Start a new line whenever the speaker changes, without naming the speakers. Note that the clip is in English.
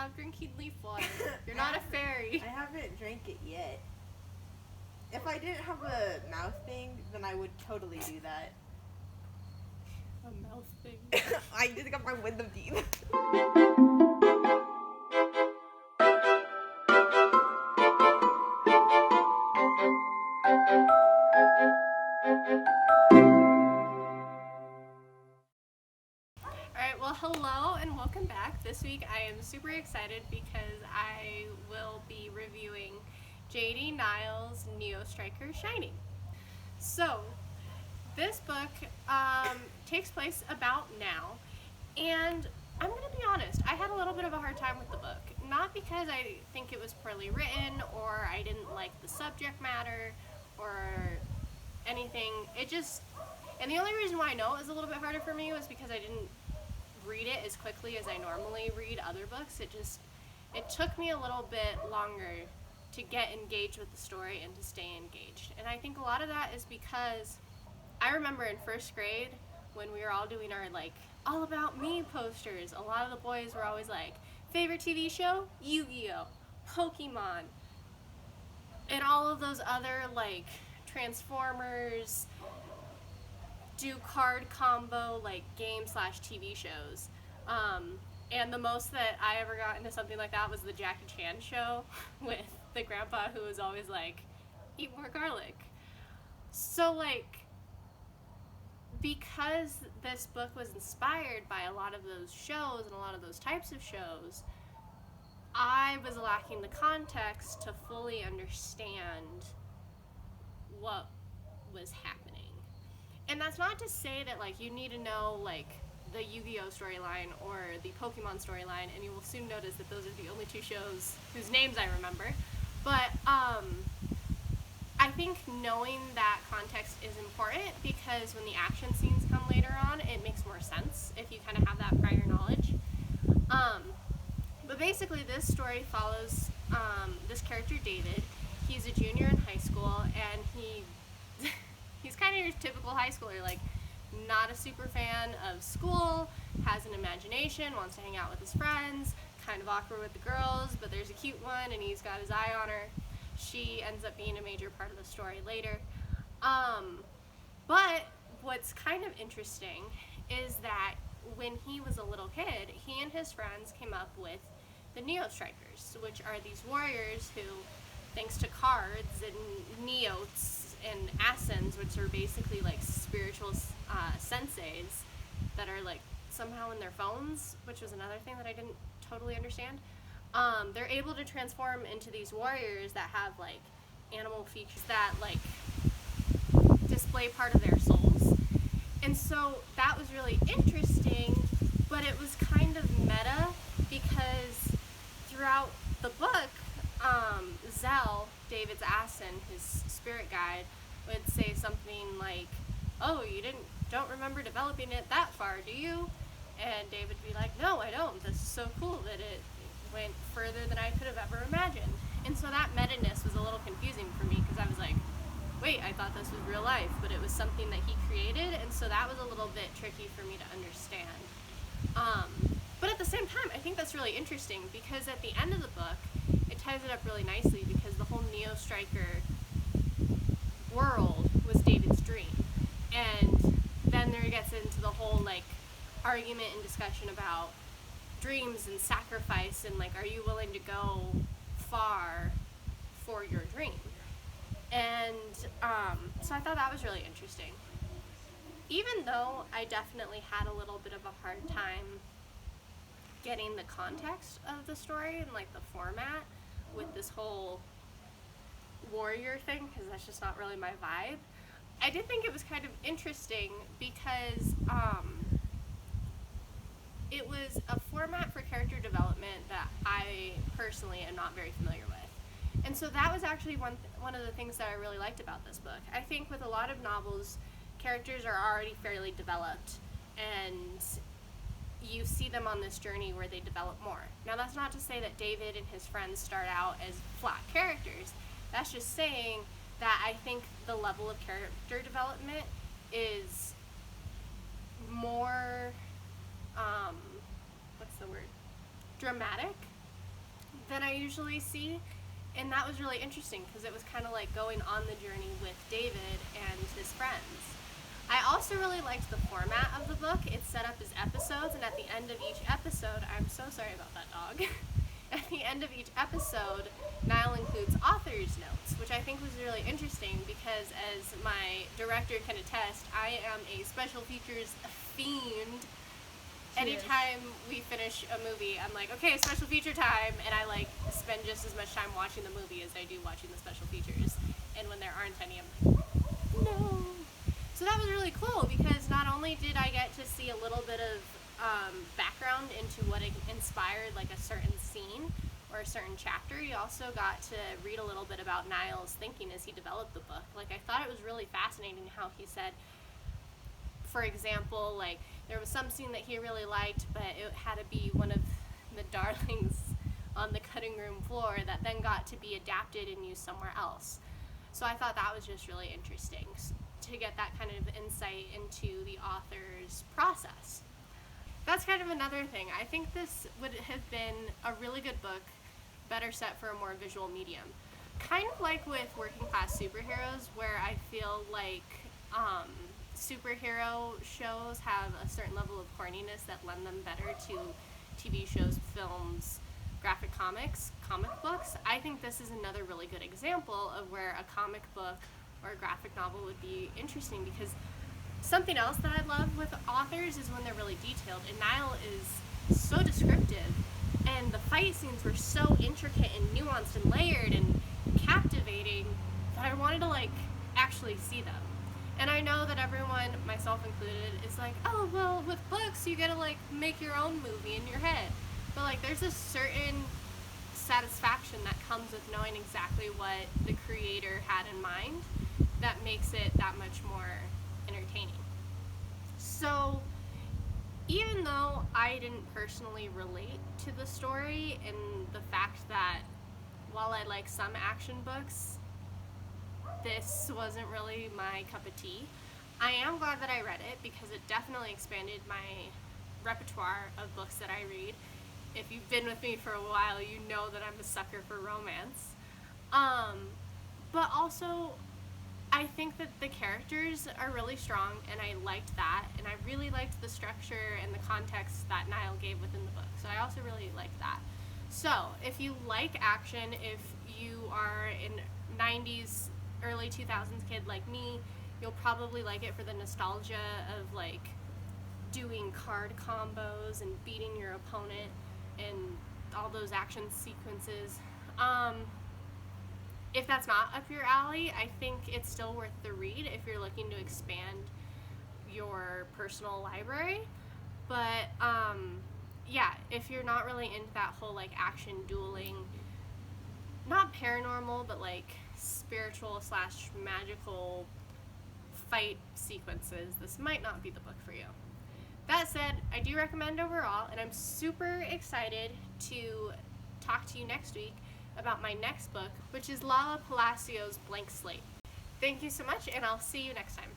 Stop drinking leaf water. You're not a fairy.
I haven't drank it yet. If I didn't have a mouth thing, then I would totally do that.
A mouth thing.
I just got my wisdom teeth.
Alright, well, hello and welcome back. This week I am super excited because I will be reviewing J.D. Niles' Neo Striker Shining. So, this book takes place about now, and I'm going to be honest, I had a little bit of a hard time with the book. Not because I think it was poorly written, or I didn't like the subject matter, or anything. And the only reason why I know it was a little bit harder for me was because I didn't read it as quickly as I normally read other books. It took me a little bit longer to get engaged with the story and to stay engaged. And I think a lot of that is because I remember in first grade when we were all doing our all about me posters, a lot of the boys were always like, favorite TV show? Yu-Gi-Oh, Pokemon, and all of those other Transformers, do card combo game/TV shows. And the most that I ever got into something like that was the Jackie Chan show with the grandpa who was always like, eat more garlic. So because this book was inspired by a lot of those shows and a lot of those types of shows, I was lacking the context to fully understand what was happening. And that's not to say that you need to know the Yu-Gi-Oh storyline or the Pokemon storyline, and you will soon notice that those are the only two shows whose names I remember. But I think knowing that context is important because when the action scenes come later on, it makes more sense if you kind of have that prior knowledge. But basically this story follows this character David. He's a junior in high school, and he's kind of your typical high schooler, not a super fan of school, has an imagination, wants to hang out with his friends, kind of awkward with the girls, but there's a cute one and he's got his eye on her. She ends up being a major part of the story later. But what's kind of interesting is that when he was a little kid, he and his friends came up with the Neo Strikers, which are these warriors who, thanks to cards and neotes and ascens, which are basically spiritual senseis that are somehow in their phones, which was another thing that I didn't totally understand. They're able to transform into these warriors that have animal features that display part of their souls. And so that was really interesting, but it was kind of meta because throughout the book, Zell, David's Assen, his spirit guide, would say something like, oh, you don't remember developing it that far, do you? And David would be like, no, I don't. This is so cool that it went further than I could have ever imagined. And so that meta-ness was a little confusing for me because I was like, wait, I thought this was real life, but it was something that he created, and so that was a little bit tricky for me to understand. But at the same time, I think that's really interesting because at the end of the book, it ties it up really nicely because the whole Neo Striker world was David's dream. And then there gets into the whole argument and discussion about dreams and sacrifice and are you willing to go far for your dream? And so I thought that was really interesting. Even though I definitely had a little bit of a hard time getting the context of the story and the format with this whole warrior thing, because that's just not really my vibe, I did think it was kind of interesting because it was a format for character development that I personally am not very familiar with. And so that was actually one of the things that I really liked about this book. I think with a lot of novels, characters are already fairly developed, and you see them on this journey where they develop more. Now that's not to say that David and his friends start out as flat characters. That's just saying that I think the level of character development is more, dramatic than I usually see. And that was really interesting because it was kind of like going on the journey with David and his friends. I also really liked the format of the book. It's set up as episodes, and at the end of each episode, I'm so sorry about that dog. At the end of each episode, Niall includes author's notes, which I think was really interesting because, as my director can attest, I am a special features fiend. Anytime we finish a movie, I'm like, okay, special feature time, and I like spend just as much time watching the movie as I do watching the special features. And when there aren't any, I'm like, no. So that was really cool because not only did I get to see a little bit of background into what inspired like a certain scene or a certain chapter, you also got to read a little bit about Niall's thinking as he developed the book. Like, I thought it was really fascinating how he said, for example, like there was some scene that he really liked, but it had to be one of the darlings on the cutting room floor that then got to be adapted and used somewhere else. So I thought that was just really interesting to get that kind of insight into the author's process. That's kind of another thing. I think this would have been a really good book, better set for a more visual medium. Kind of like with working class superheroes, where I feel like superhero shows have a certain level of corniness that lend them better to TV shows, films, graphic comics, comic books. I think this is another really good example of where a comic book or a graphic novel would be interesting, because something else that I love with authors is when they're really detailed, and Niall is so descriptive, and the fight scenes were so intricate and nuanced and layered and captivating that I wanted to like actually see them. And I know that everyone, myself included, is like, oh, well, with books you gotta like make your own movie in your head. But like there's a certain satisfaction that comes with knowing exactly what the creator had in mind that makes it that much more entertaining. So even though I didn't personally relate to the story, and the fact that while I like some action books, this wasn't really my cup of tea, I am glad that I read it because it definitely expanded my repertoire of books that I read. If you've been with me for a while, you know that I'm a sucker for romance. But also, I think that the characters are really strong, and I liked that, and I really liked the structure and the context that Niall gave within the book, so I also really liked that. So, if you like action, if you are an 90s, early 2000s kid like me, you'll probably like it for the nostalgia of like doing card combos and beating your opponent and all those action sequences. If that's not up your alley, I think it's still worth the read if you're looking to expand your personal library. But yeah, if you're not really into that whole like action dueling, not paranormal, but like spiritual slash magical fight sequences, this might not be the book for you. That said, I do recommend overall, and I'm super excited to talk to you next week about my next book, which is Lala Palacios' Blank Slate. Thank you so much, and I'll see you next time.